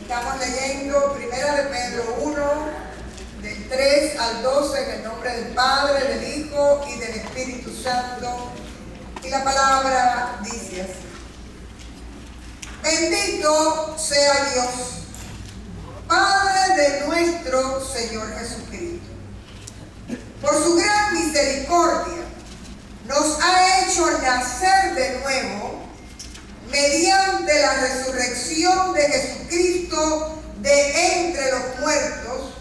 Estamos leyendo Primera de Pedro 1, del 3 al 12, en el nombre del Padre, del Hijo y del Espíritu Santo. Y la palabra dice así: Bendito sea Dios, Padre de nuestro Señor Jesucristo. Por su gran misericordia nos ha hecho nacer de nuevo mediante la resurrección de Jesucristo de entre los muertos,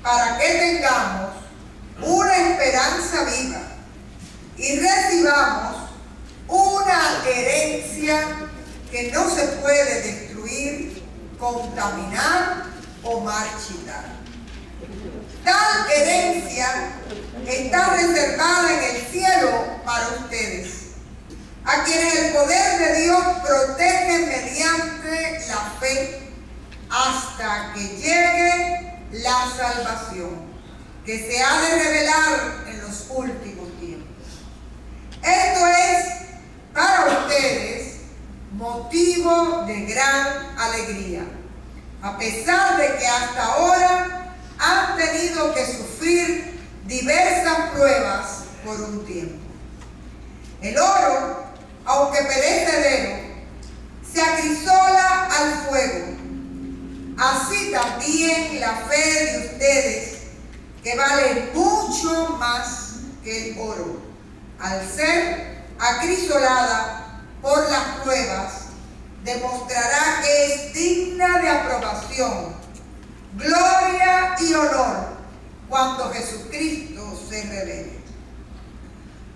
para que tengamos una esperanza viva y recibamos una herencia que no se puede destruir, contaminar o marchitar. Tal herencia está reservada en el cielo para ustedes, a quienes el poder de Dios protege mediante la fe hasta que llegue la salvación que se ha de revelar en los últimos tiempos. Esto es para ustedes motivo de gran alegría, a pesar de que hasta ahora han tenido que sufrir diversas pruebas por un tiempo. El oro, aunque perecedero, se acrisola al fuego. Así también la fe de ustedes, que vale mucho más que el oro, al ser acrisolada por las pruebas, demostrará que es digna de aprobación, gloria y honor cuando Jesucristo se revele.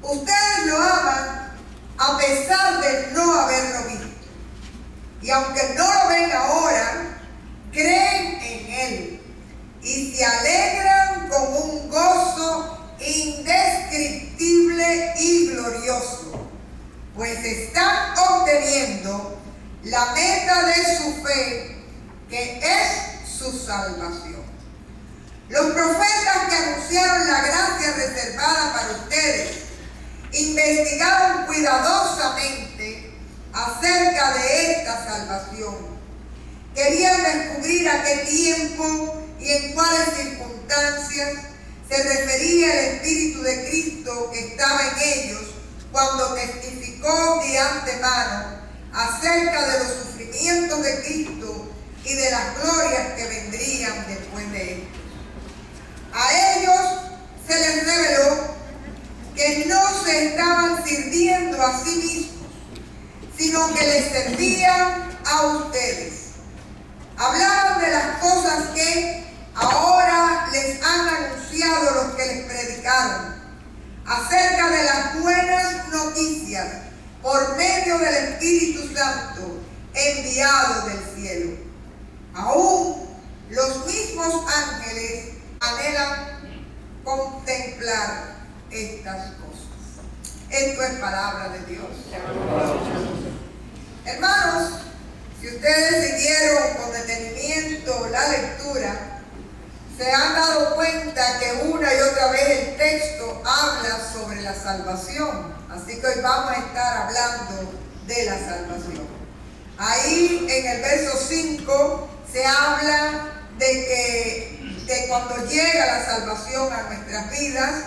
Ustedes lo aman a pesar de no haberlo visto, y aunque no lo ven ahora, creen en Él y se alegran con un gozo indescriptible y glorioso, pues están obteniendo la meta de su fe, que es su salvación. Los profetas que anunciaron la gracia reservada para ustedes investigaron cuidadosamente acerca de esta salvación. Querían descubrir a qué tiempo y en cuáles circunstancias se refería el Espíritu de Cristo que estaba en ellos cuando testificó de antemano acerca de los sufrimientos de Cristo y de las glorias que vendrían después de él. A ellos se les reveló que no se estaban sirviendo a sí mismos, sino que les servían a ustedes. Hablaban de las cosas que ahora les han anunciado los que les predicaron, acerca de las buenas noticias por medio del Espíritu Santo enviado del cielo. Aún los mismos ángeles anhelan contemplar estas cosas. Esto es palabra de Dios. Hermanos, si ustedes siguieron con detenimiento la lectura, se han dado cuenta que una y otra vez el texto habla sobre la salvación. Así que hoy vamos a estar hablando de la salvación. Ahí en el verso 5 se habla de cuando llega la salvación a nuestras vidas.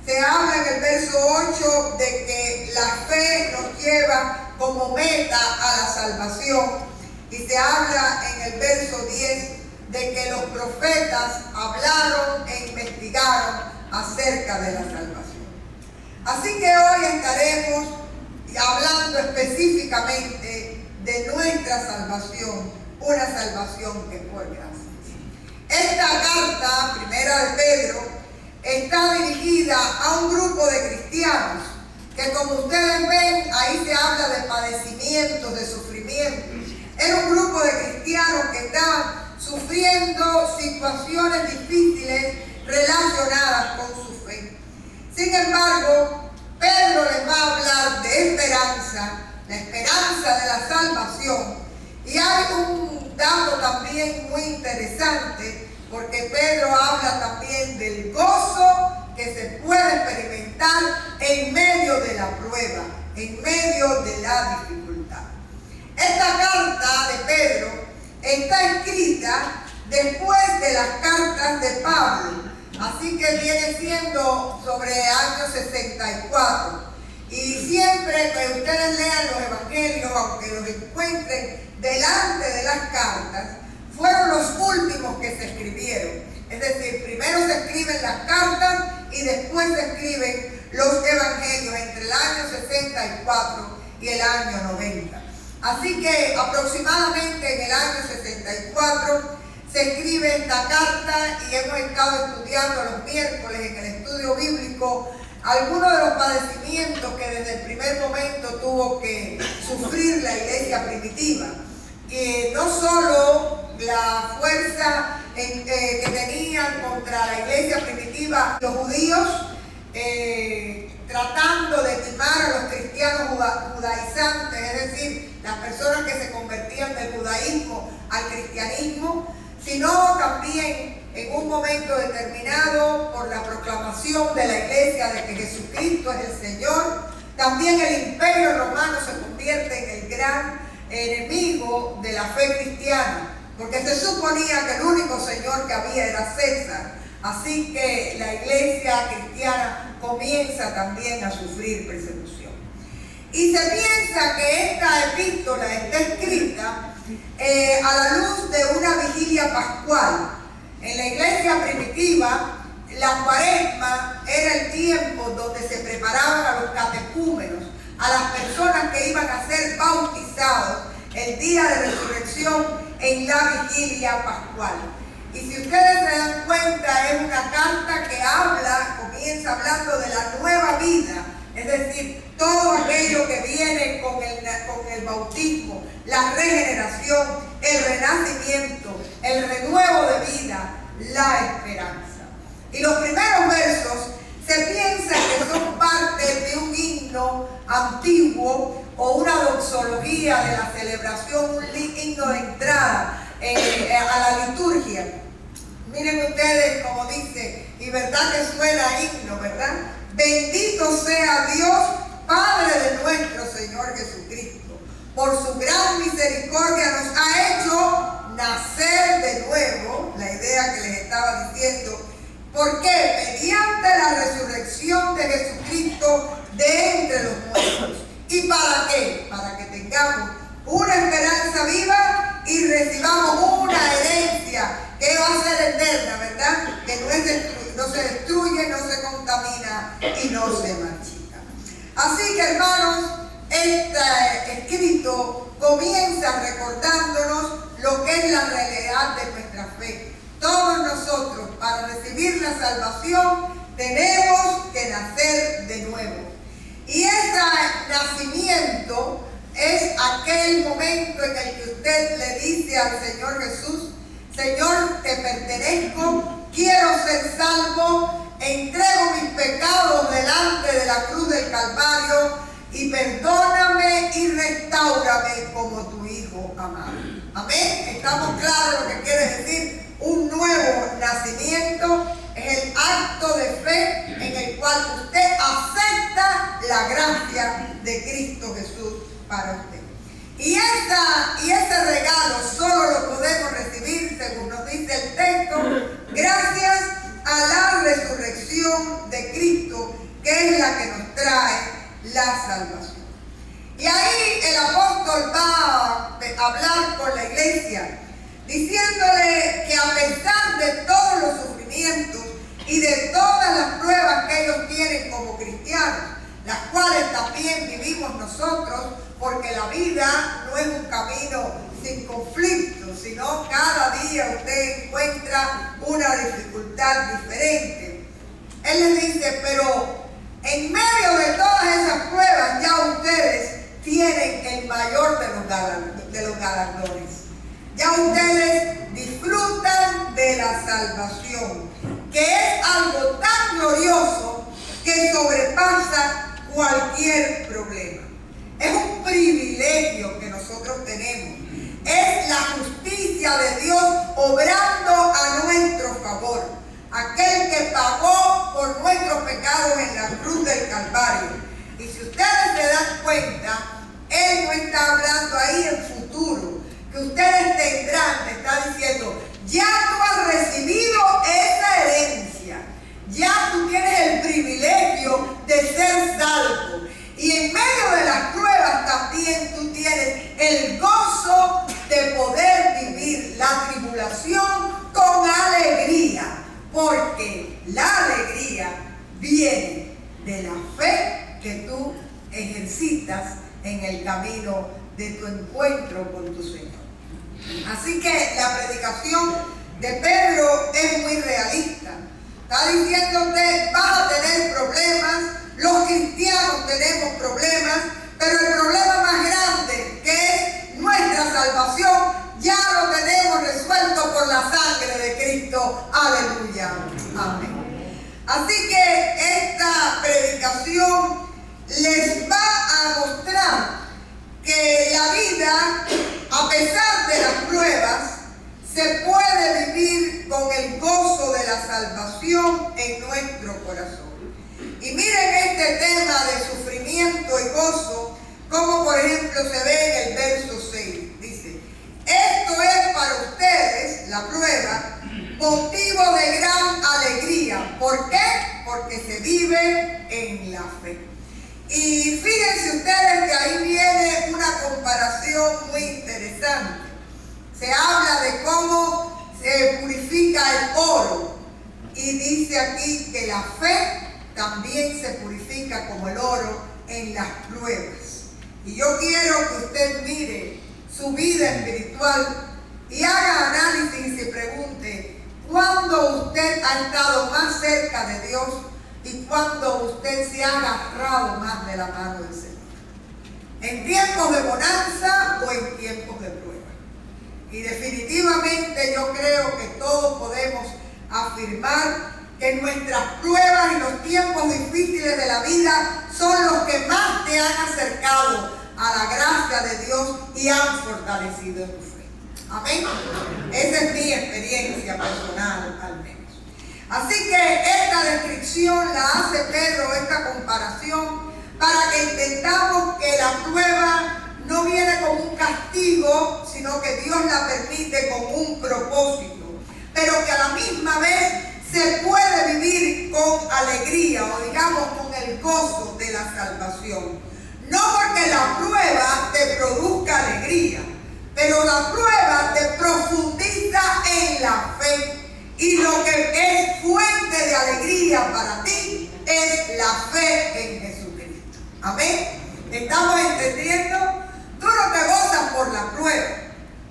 Se habla en el verso 8 de que la fe nos lleva como meta a la salvación. Y se habla en el verso 10 de que los profetas hablaron e investigaron acerca de la salvación. Así que hoy estaremos hablando específicamente de nuestra salvación, una salvación que es por gracia. Esta carta, Primera de Pedro, está dirigida a un grupo de cristianos que, como ustedes ven, ahí se habla de padecimientos, de sufrimientos. Era un grupo de cristianos que estaban sufriendo situaciones difíciles relacionadas con su fe. Sin embargo, Pedro les va a hablar de esperanza, la esperanza de la salvación. Y hay un dato también muy interesante, porque Pedro habla también del gozo que se puede experimentar en medio de la prueba, en medio de la dificultad. Esta carta de Pedro está escrita después de las cartas de Pablo. Así que viene siendo sobre el año 64. Y siempre que ustedes lean los evangelios, aunque los encuentren delante de las cartas, fueron los últimos que se escribieron. Es decir, primero se escriben las cartas y después se escriben los evangelios entre el año 64 y el año 90. Así que aproximadamente en el año 64 se escribe esta carta y hemos estado estudiando los miércoles en el estudio bíblico algunos de los padecimientos que desde el primer momento tuvo que sufrir la iglesia primitiva. Y no solo la fuerza que tenían contra la iglesia primitiva los judíos, tratando de timar a los cristianos judaizantes, es decir, las personas que se convertían del judaísmo al cristianismo, sino también en un momento determinado por la proclamación de la iglesia de que Jesucristo es el Señor. También el imperio romano se convierte en el gran enemigo de la fe cristiana, porque se suponía que el único Señor que había era César. Así que la iglesia cristiana comienza también a sufrir persecución. Y se piensa que esta epístola está escrita a la luz de una vigilia pascual. En la iglesia primitiva, la cuaresma era el tiempo donde se preparaban a los catecúmenos, a las personas que iban a ser bautizados el día de resurrección en la vigilia pascual. Y si ustedes se dan cuenta, es una carta que comienza hablando de la nueva vida, es decir, todo aquello que viene con el bautismo, la regeneración, el renacimiento, el renuevo de vida, la esperanza. Y los primeros versos se piensa que son parte de un himno antiguo o una doxología de la celebración, un himno de entrada a la liturgia. Miren ustedes como dice, y verdad que suena himno, ¿verdad? Bendito sea Dios, Padre de nuestro Señor Jesucristo. Por su gran misericordia nos ha hecho nacer de nuevo, la idea que les estaba diciendo. ¿Por qué? Mediante la resurrección de Jesucristo de entre los muertos. ¿Y para qué? Para que tengamos una esperanza viva y recibamos una herencia que va a ser eterna, ¿verdad? Que no se destruye, no se contamina y no se marchita. Así que, hermanos, este escrito comienza recordándonos lo que es la realidad de nuestra fe. Todos nosotros, para recibir la salvación, tenemos que nacer de nuevo. Y ese nacimiento es aquel momento en el que usted le dice al Señor Jesús: Señor, te pertenezco, quiero ser salvo, entrego mis pecados delante de la cruz del Calvario y perdóname y restáurame como tu Hijo amado. Amén. ¿Estamos claros lo que quiere decir? Un nuevo nacimiento es el acto de fe en el cual usted acepta la gracia de Cristo Jesús para usted. Y ese regalo solo lo podemos recibir, según nos dice el texto, gracias a la resurrección de Cristo, que es la que nos trae la salvación. Y ahí el apóstol va a hablar con la iglesia, diciéndole que a pesar de todos los sufrimientos y de todas las pruebas que ellos tienen como cristianos, las cuales también vivimos nosotros, porque la vida no es un camino sin conflictos, sino cada día usted encuentra una dificultad diferente. Él les dice, pero en medio de todas esas pruebas ya ustedes tienen el mayor de los galardones. Ya ustedes disfrutan de la salvación, que es algo tan glorioso que sobrepasa cualquier problema. Es un privilegio que nosotros tenemos. Es la justicia de Dios obrando a nuestro favor. Aquel que pagó por nuestros pecados en la cruz del Calvario. Y si ustedes se dan cuenta, Él no está hablando ahí en futuro, que ustedes tendrán, te está diciendo, ya tribulación con alegría, porque la alegría viene de la fe que tú ejercitas en el camino de tu encuentro con tu Señor. Así que la predicación de Pedro es muy realista. Está diciéndote, vas a tener problemas, los cristianos tenemos problemas, pero el problema más grande, que es nuestra salvación, ya lo tenemos resuelto por la sangre de Cristo. Aleluya. Amén. Así que esta predicación les va a mostrar que la vida, a pesar de las pruebas, se puede vivir con el gozo de la salvación en nuestro corazón. Y miren este tema de sufrimiento y gozo, como por ejemplo se ve en el verso 6. Dice, esto es para ustedes, la prueba, motivo de gran alegría. ¿Por qué? Porque se vive en la fe. Y fíjense ustedes que ahí viene una comparación muy interesante. Se habla de cómo se purifica el oro. Y dice aquí que la fe también se purifica como el oro en las pruebas. Y yo quiero que usted mire su vida espiritual y haga análisis y se pregunte, ¿cuándo usted ha estado más cerca de Dios y cuándo usted se ha agarrado más de la mano del Señor? ¿En tiempos de bonanza o en tiempos de prueba? Y definitivamente yo creo que todos podemos afirmar que nuestras pruebas y los tiempos difíciles de la vida son los que más te han acercado a la gracia de Dios y han fortalecido tu fe. Amén. Esa es mi experiencia personal, al menos. Así que esta descripción la hace Pedro, esta comparación, para que entendamos que la prueba no viene como un castigo, sino que Dios la permite con un propósito, pero que a la misma vez se puede vivir con alegría, o digamos con el gozo de la salvación. No porque la prueba te produzca alegría, pero la prueba te profundiza en la fe. Y lo que es fuente de alegría para ti es la fe en Jesucristo. Amén. ¿Estamos entendiendo? Tú no te gozas por la prueba.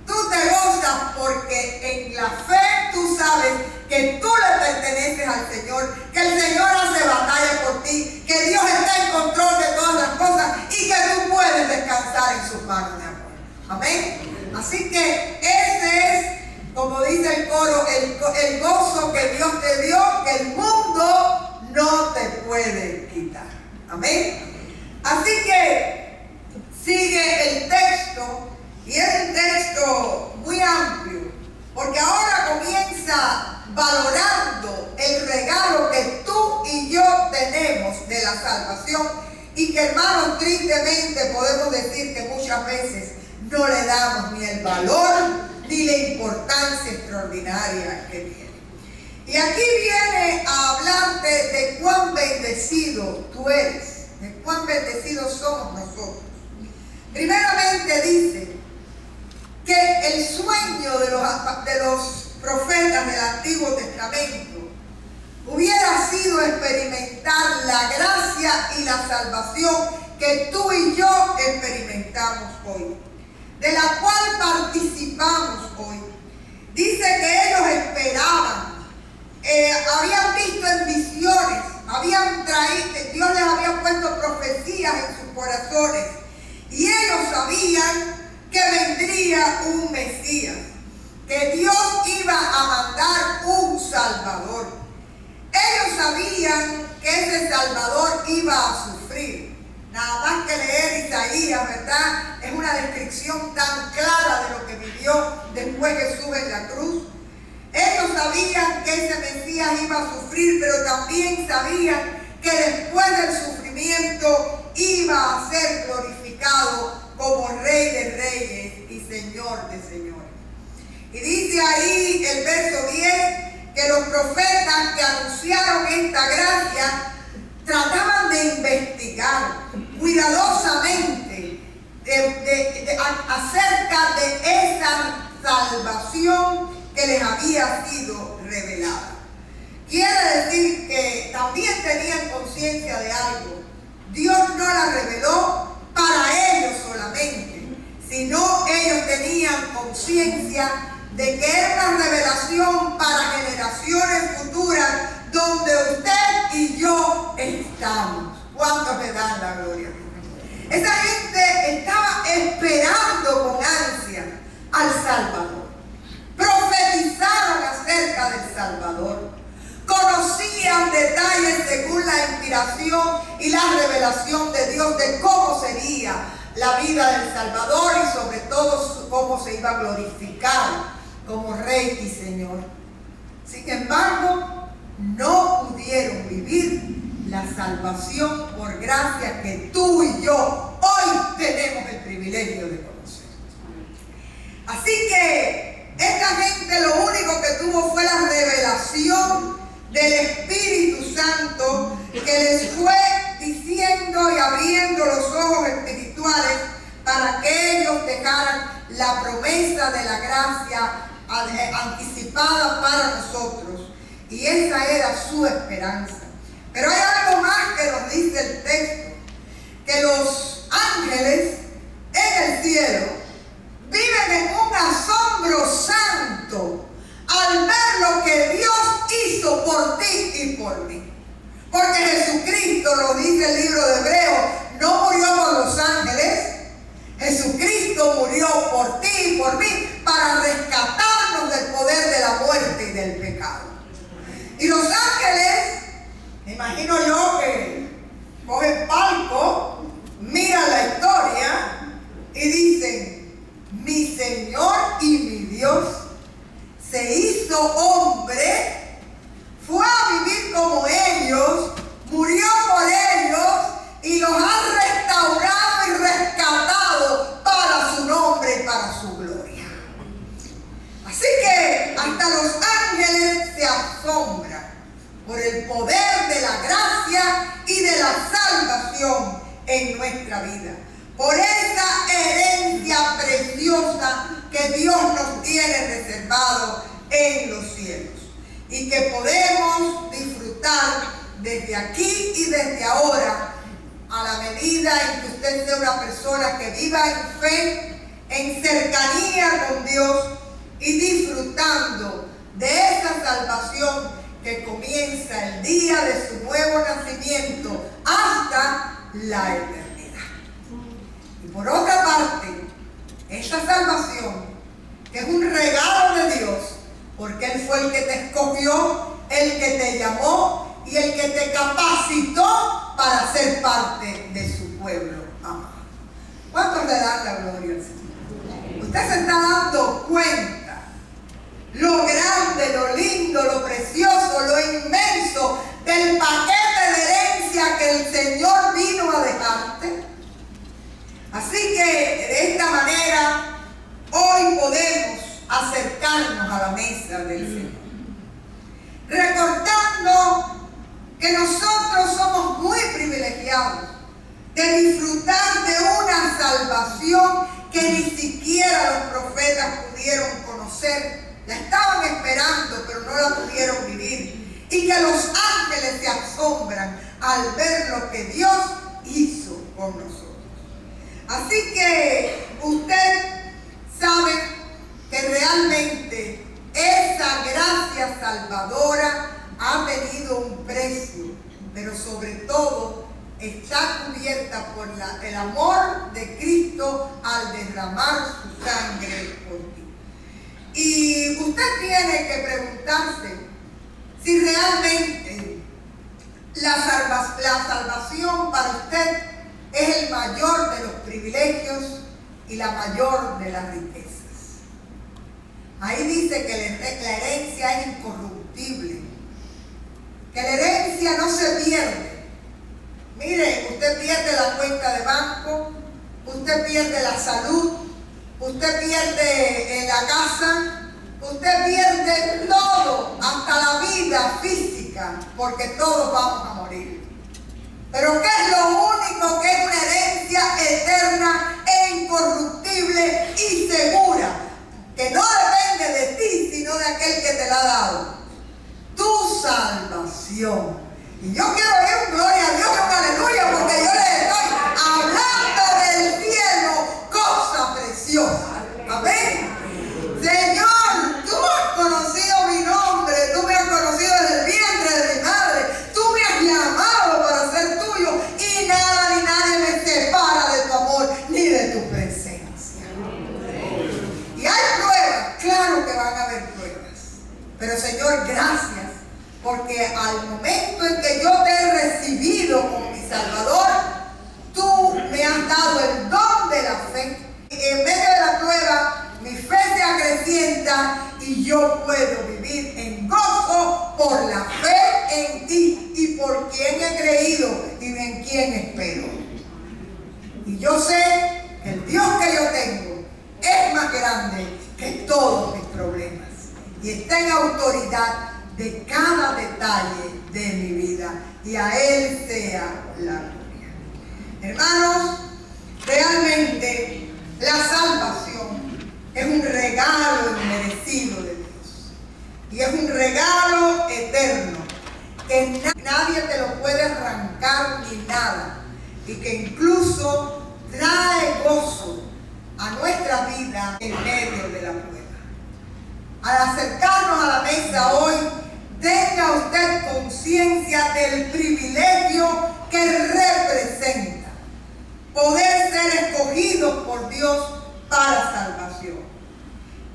Tú te gozas porque en la fe tú sabes que tú le perteneces al Señor, que el Señor hace batalla por ti, que Dios está en control de todas las cosas y que tú puedes descansar en sus manos de amor. Amén. Así que ese es, como dice el coro, el gozo que Dios te dio, que el mundo no te puede quitar. Amén. Así que sigue el texto, y es un texto muy amplio, porque ahora comienza valorando el regalo que tú y yo tenemos de la salvación, y que, hermanos, tristemente podemos decir que muchas veces no le damos ni el valor ni la importancia extraordinaria que tiene. Y aquí viene a hablarte de cuán bendecido tú eres, de cuán bendecidos somos nosotros. Primeramente dice que el sueño de los profetas del Antiguo Testamento hubiera sido experimentar la gracia y la salvación que tú y yo experimentamos hoy, de la cual participamos hoy. Dice que ellos esperaban, habían visto en visiones, Dios les había puesto profecías en sus corazones, y ellos sabían que vendría un Mesías, que Dios iba a mandar un Salvador. Ellos sabían que ese Salvador iba a sufrir. Nada más que leer Isaías, ¿verdad? Es una descripción tan clara de lo que vivió después Jesús en la cruz. Ellos sabían que ese Mesías iba a sufrir, pero también sabían que después del sufrimiento iba a ser glorificado como Rey de Reyes y Señor de Señores. Y dice ahí el verso 10 que los profetas que anunciaron esta gracia trataban de investigar cuidadosamente acerca de esa salvación que que les había sido revelada. Quiere decir que también tenían conciencia de algo. Dios no la reveló para ellos solamente, sino ellos tenían conciencia de que era una revelación para generaciones futuras donde usted y yo estamos. ¿Cuántos le dan la gloria? Esa gente estaba esperando con ansia al Salvador. Profetizaron acerca del Salvador. Conocían detalles según la inspiración y la revelación de Dios de cómo sería la vida del Salvador y sobre todo cómo se iba a glorificar como Rey y Señor. Sin embargo, no pudieron vivir la salvación por gracia que tú y yo hoy tenemos el privilegio de conocer. Así que esta gente lo único que tuvo fue la revelación del Espíritu Santo que les fue diciendo y abriendo los ojos espirituales para que ellos dejaran la promesa de la gracia anticipada para nosotros. Y esa era su esperanza. Pero hay algo más que nos dice el texto, que los ángeles en el cielo viven en un asombro santo al ver lo que Dios hizo por ti y por mí. Porque Jesucristo, lo dice el libro de Hebreos, no murió por los ángeles. Jesucristo murió por ti y por mí para rescatarnos del poder de la muerte y del pecado. Y los ángeles, me imagino yo que cogen palco, miran la historia y dicen: mi Señor y mi Dios se hizo hombre, fue a vivir como ellos, murió por ellos y los ha restaurado y rescatado para su nombre y para su gloria. Así que hasta los ángeles se asombran por el poder de la gracia y de la salvación en nuestra vida, por esa herencia preciosa que Dios nos tiene reservado en los cielos y que podemos disfrutar desde aquí y desde ahora, a la medida en que usted sea una persona que viva en fe, en cercanía con Dios y disfrutando de esa salvación que comienza el día de su nuevo nacimiento hasta la eternidad. Y por otra parte, esta salvación, que es un regalo de Dios, porque Él fue el que te escogió, el que te llamó y el que te capacitó para ser parte de su pueblo amado. ¿Cuántos le dan la gloria al Señor? Usted se está dando cuenta lo grande, lo lindo, lo precioso, lo inmenso del paquete de herencia que el Señor vino a dejarte. Así que de esta manera hoy podemos acercarnos a la mesa del Señor, recordando que nosotros somos muy privilegiados de disfrutar de una salvación que ni siquiera los profetas pudieron conocer. La estaban esperando, pero no la pudieron vivir. Y que los ángeles se asombran al ver lo que Dios hizo con nosotros. Así que usted sabe que realmente esa gracia salvadora ha tenido un precio, pero sobre todo está cubierta por el amor de Cristo al derramar su sangre por ti. Y usted tiene que preguntarse si realmente la salvación para usted es el mayor de los privilegios y la mayor de las riquezas. Ahí dice que la herencia es incorruptible, que la herencia no se pierde. Mire, usted pierde la cuenta de banco, usted pierde la salud, usted pierde la casa, usted pierde todo, hasta la vida física, porque todos vamos a morir. Pero ¿qué es lo único que es una herencia eterna e incorruptible y segura? Que no depende de ti, sino de aquel Pero Señor, gracias, porque al momento en que yo te he recibido como mi Salvador, tú me has dado el don de la fe. En medio de la prueba, mi fe se acrecienta y yo puedo vivir en gozo por la fe en ti y por quien he creído y en quien espero. Y yo sé que el Dios que yo tengo es más grande que todos mis problemas y está en autoridad de cada detalle de mi vida, y a Él sea la gloria. Hermanos, realmente la salvación es un regalo inmerecido de Dios y es un regalo eterno que nadie te lo puede arrancar ni nada, y que incluso trae gozo a nuestra vida en medio de la prueba. Al acercarnos a la mesa hoy, tenga usted conciencia del privilegio que representa poder ser escogidos por Dios para salvación.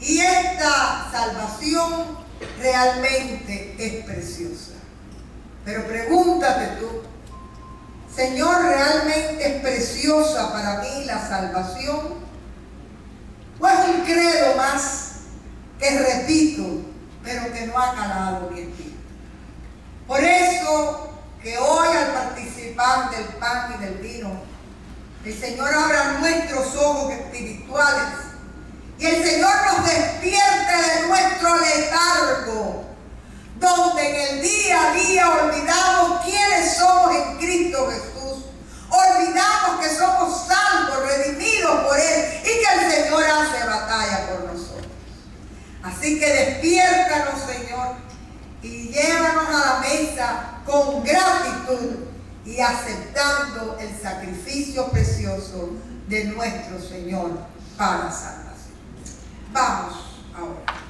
Y esta salvación realmente es preciosa. Pero pregúntate tú, Señor, ¿realmente es preciosa para mí la salvación? ¿O es un credo más que repito, pero que no ha calado mi espíritu? Por eso que hoy, al participar del pan y del vino, el Señor abra nuestros ojos espirituales y el Señor nos despierte de nuestro letargo, donde en el día a día olvidamos quiénes somos en Cristo Jesús, olvidamos que somos salvos, redimidos por Él, y que el Señor hace batalla por nosotros. Así que despiértanos, Señor, y llévanos a la mesa con gratitud y aceptando el sacrificio precioso de nuestro Señor para salvación. Vamos ahora.